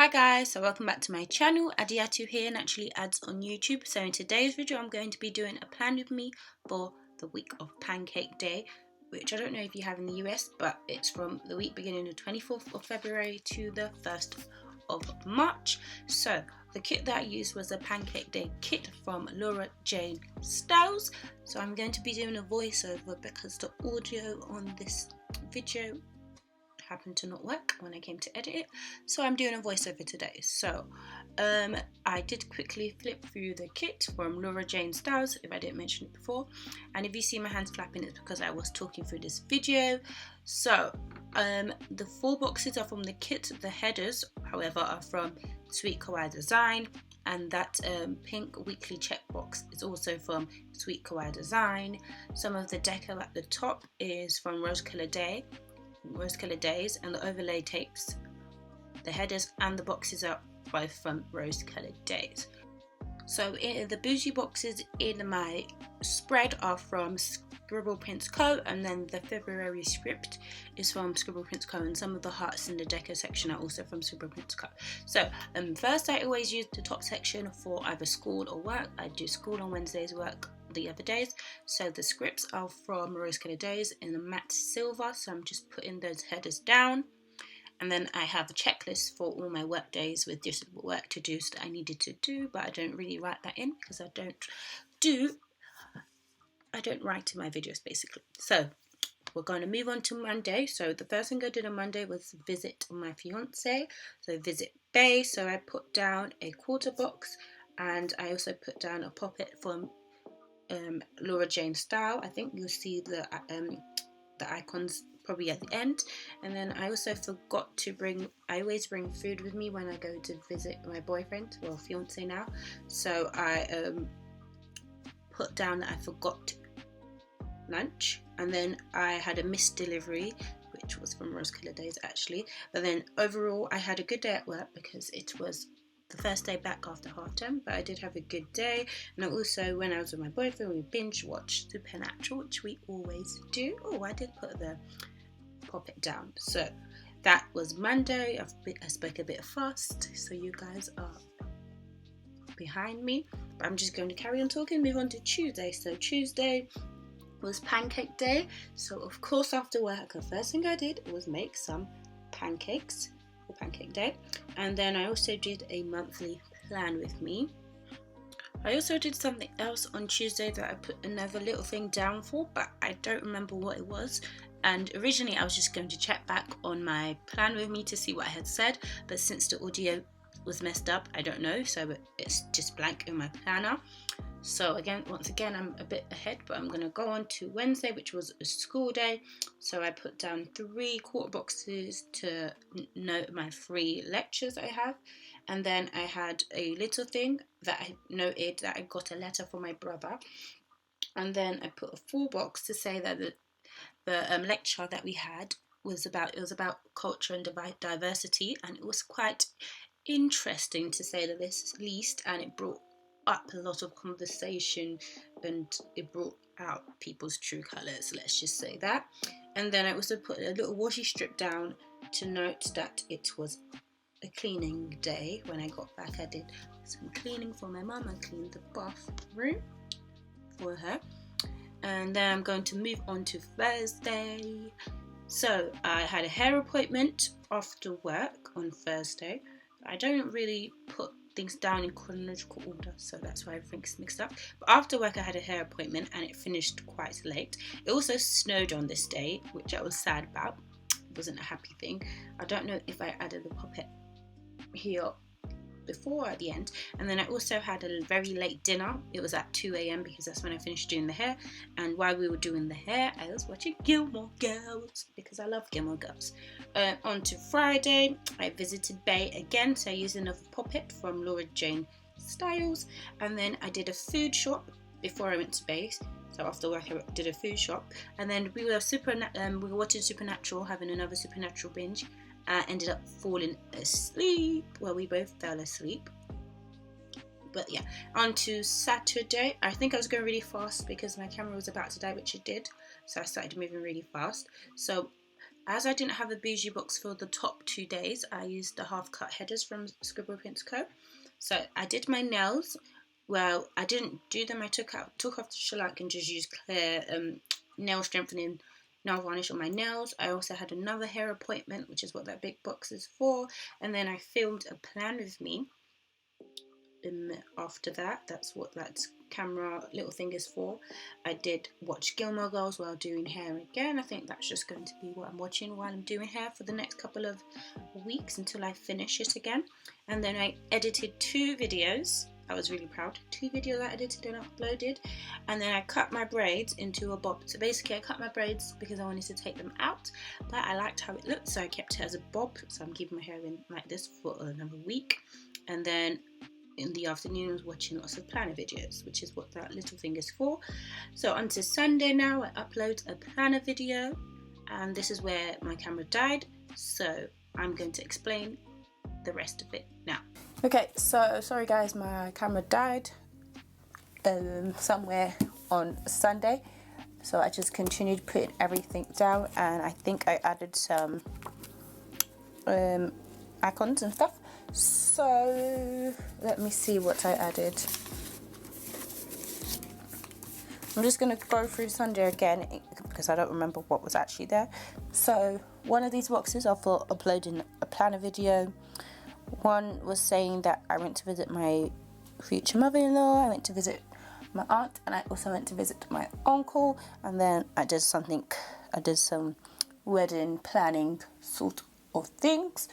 Hi guys, so welcome back to my channel. Adiatu here, Naturallyads on YouTube. So in today's video I'm going to be doing a plan with me for the week of Pancake Day, which I don't know if you have in the US, but it's from the week beginning the 24th of February to the 1st of March. So the kit that I used was a Pancake Day kit from Laura Jane Styles. So I'm going to be doing a voiceover because the audio on this video happened to not work when I came to edit it, so I'm doing a voiceover today. So I did quickly flip through the kit from Laura Jane Styles, if I didn't mention it before, and if you see my hands flapping, it's because I was talking through this video. So the 4 boxes are from the kit. The headers, however, are from Sweet Kawaii Design, and that pink weekly checkbox is also from Sweet Kawaii Design. Some of the deco at the top is from Rose Colored Days, and the overlay tapes, the headers and the boxes are both from Rose Colored Days. So the bougie boxes in my spread are from Scribble Prints Co, and then the February script is from Scribble Prints Co, and some of the hearts in the deco section are also from Scribble Prints Co. So first, I always use the top section for either school or work. I do school on Wednesdays, work the other days. So the scripts are from Rose Colored Days in a matte silver, so I'm just putting those headers down. And then I have a checklist for all my work days with just work to do that I needed to do, but I don't really write that in because I don't write in my videos basically. So we're going to move on to Monday. So the first thing I did on Monday was visit my fiance, so visit Bay. So I put down a quarter box, and I also put down a poppet from Laura Jane Style. I think you'll see the icons probably at the end. And then I also forgot to I always bring food with me when I go to visit my boyfriend, well fiance now. So I put down that I forgot lunch, and then I had a missed delivery, which was from Rose Colored Days actually. But then overall I had a good day at work because it was the first day back after half term, but I did have a good day. And I also, when I was with my boyfriend, we binge watched Supernatural, which we always do. Oh, I did put the poppet down. So that was Monday. I spoke a bit fast, so you guys are behind me, but I'm just going to carry on talking, move on to Tuesday. So Tuesday was Pancake Day. So of course after work, the first thing I did was make some pancakes for Pancake Day, and then I also did a monthly plan with me. I also did something else on Tuesday that I put another little thing down for, but I don't remember what it was. And originally I was just going to check back on my plan with me to see what I had said, but since the audio was messed up, I don't know, so it's just blank in my planner. So once again, I'm a bit ahead, but I'm going to go on to Wednesday, which was a school day. So I put down 3 quarter boxes to note my 3 lectures I have. And then I had a little thing that I noted that I got a letter from my brother. And then I put a full box to say that the lecture that we had was about culture and diversity. And it was quite interesting, to say the least, and it brought up a lot of conversation and it brought out people's true colours, let's just say that. And then I also put a little washi strip down to note that it was a cleaning day. When I got back, I did some cleaning for my mum. I cleaned the bathroom for her. And then I'm going to move on to Thursday. So I had a hair appointment after work on Thursday. I don't really put things down in chronological order, so that's why everything's mixed up. But after work I had a hair appointment and it finished quite late. It also snowed on this day, which I was sad about. It wasn't a happy thing. I don't know if I added the poppet here before or at the end. And then I also had a very late dinner. It was at 2 a.m. because that's when I finished doing the hair. And while we were doing the hair, I was watching Gilmore Girls because I love Gilmore Girls. On to Friday, I visited Bay again, so I used another poppet from Laura Jane Styles. And then I did a food shop before I went to Bay. So after work I did a food shop. And then we were watching Supernatural, having another Supernatural binge. Ended up falling asleep. Well, we both fell asleep. But yeah, on to Saturday. I think I was going really fast because my camera was about to die, which it did. So I started moving really fast. So as I didn't have a bougie box for the top 2 days, I used the half cut headers from Scribble Prints Co. So I did my nails. Well, I didn't do them. I took off the shellac and just used clear nail strengthening nail varnish on my nails. I also had another hair appointment, which is what that big box is for. And then I filmed a plan with me. After that, that's what that camera little thing is for. I did watch Gilmore Girls while doing hair again. I think that's just going to be what I'm watching while I'm doing hair for the next couple of weeks until I finish it again. And then I edited 2 videos. I was really proud. 2 videos I edited and uploaded. And then I cut my braids into a bob. So basically I cut my braids because I wanted to take them out, but I liked how it looked, so I kept it as a bob. So I'm keeping my hair in like this for another week. And then in the afternoon I was watching lots of planner videos, which is what that little thing is for. So onto Sunday now, I upload a planner video, and this is where my camera died, so I'm going to explain the rest of it now. Okay, so sorry guys, my camera died somewhere on Sunday, so I just continued putting everything down, and I think I added some icons and stuff. So let me see what I added. I'm just going to go through Sunday again because I don't remember what was actually there. So one of these boxes I for uploading a planner video. One was saying that I went to visit my future mother-in-law, I went to visit my aunt, and I also went to visit my uncle. And then I did some wedding planning sort of things,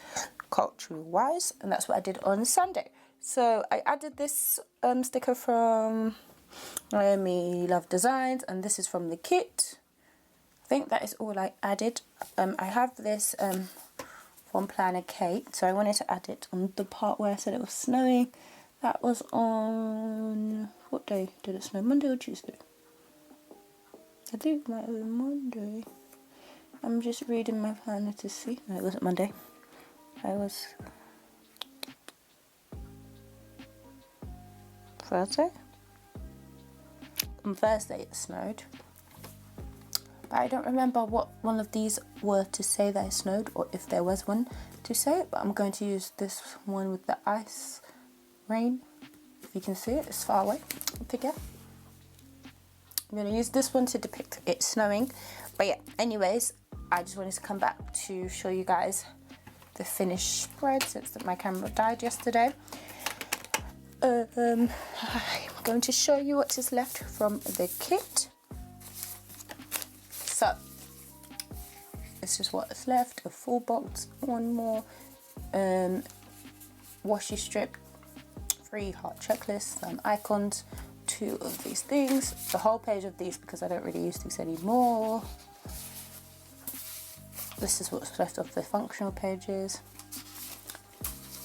cultural wise, and that's what I did on Sunday. So I added this sticker from Me Love Designs, and this is from the kit. I think that is all I added. I have this from Pancake, so I wanted to add it on the part where I said it was snowing. That was on, what day did it snow? Monday or Tuesday? I think it might have been Monday. I'm just reading my planner to see. No, it wasn't Monday. I was Thursday. On Thursday it snowed, but I don't remember what one of these were to say that it snowed, or if there was one to say it. But I'm going to use this one with the ice rain. If you can see it, it's far away. Figure. I'm going to use this one to depict it snowing. But yeah, anyways, I just wanted to come back to show you guys the finished spread since that my camera died yesterday. I'm going to show you what is left from the kit. So this is what is left: a full box, one more washi strip, 3 heart checklists, some icons, 2 of these things, the whole page of these because I don't really use these anymore. This is what's left of the functional pages,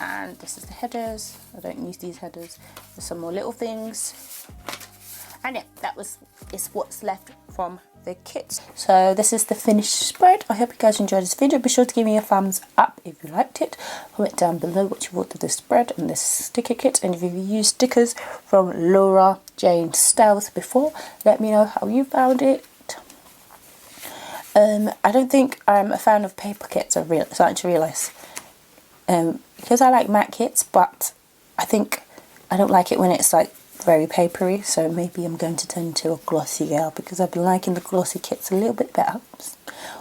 and this is the headers. I don't use these headers. There's some more little things, and yeah, is what's left from the kit. So this is the finished spread. I hope you guys enjoyed this video. Be sure to give me a thumbs up if you liked it. Comment down below what you thought of this spread and this sticker kit, and if you've used stickers from Laura Jane Styles before, let me know how you found it. I don't think I'm a fan of paper kits. I'm starting to realise, because I like matte kits, but I think I don't like it when it's like very papery. So maybe I'm going to turn into a glossy girl because I've been liking the glossy kits a little bit better,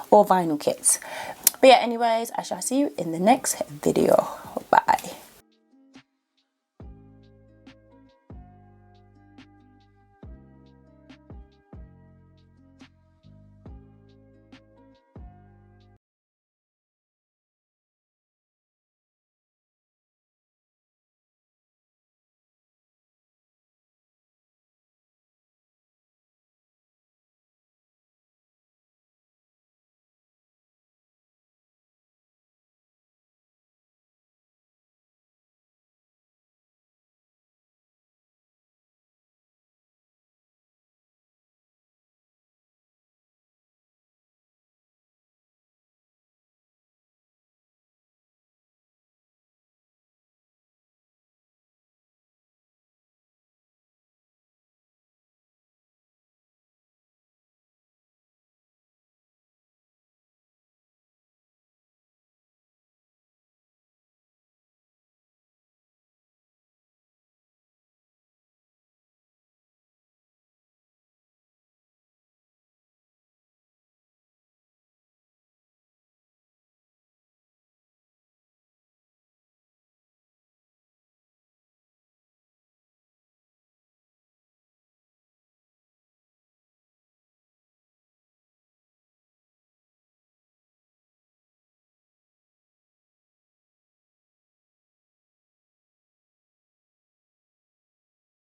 or vinyl kits. But yeah, anyways, I shall see you in the next video.